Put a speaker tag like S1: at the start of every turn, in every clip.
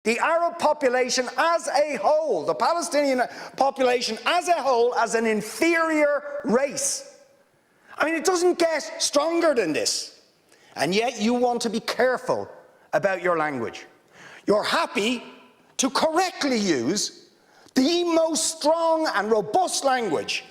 S1: the Arab population as a whole, the Palestinian population as a whole, as an inferior race. I mean, it doesn't get stronger than this. And yet you want to be careful about your language. You're happy to correctly use the most strong and robust language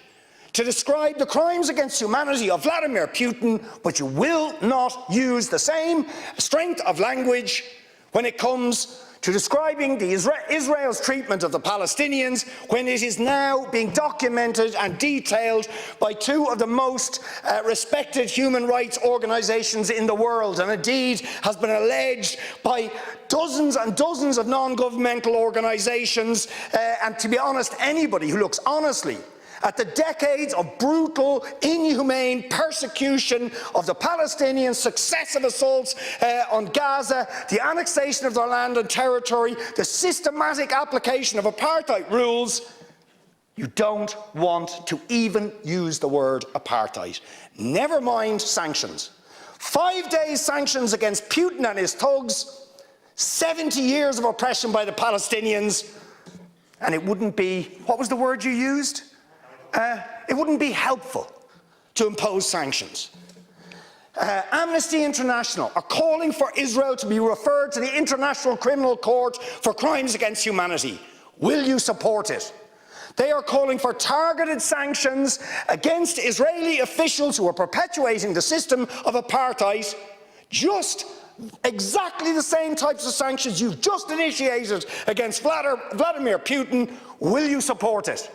S1: to describe the crimes against humanity of Vladimir Putin, but you will not use the same strength of language when it comes to describing Israel's treatment of the Palestinians, when it is now being documented and detailed by two of the most respected human rights organisations in the world, and indeed has been alleged by dozens and dozens of non-governmental organisations, and to be honest, anybody who looks honestly at the decades of brutal, inhumane persecution of the Palestinians, successive assaults on Gaza, the annexation of their land and territory, the systematic application of apartheid rules, you don't want to even use the word apartheid. Never mind sanctions. 5 days sanctions against Putin and his thugs, 70 years of oppression by the Palestinians, and it wouldn't be, what was the word you used? It wouldn't be helpful to impose sanctions. Amnesty International are calling for Israel to be referred to the International Criminal Court for crimes against humanity. Will you support it? They are calling for targeted sanctions against Israeli officials who are perpetuating the system of apartheid, just exactly the same types of sanctions you've just initiated against Vladimir Putin. Will you support it?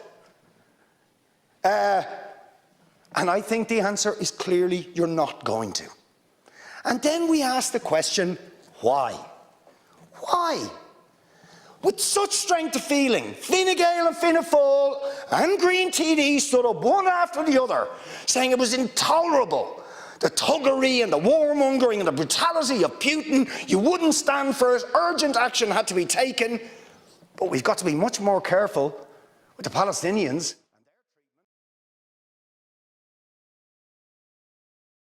S1: And I think the answer is clearly you're not going to. And then we ask the question, why? Why? With such strength of feeling, Fine Gael and Fianna Fáil and Green TD stood up one after the other, saying it was intolerable, the thuggery and the warmongering and the brutality of Putin. You wouldn't stand for it. Urgent action had to be taken. But we've got to be much more careful with the Palestinians.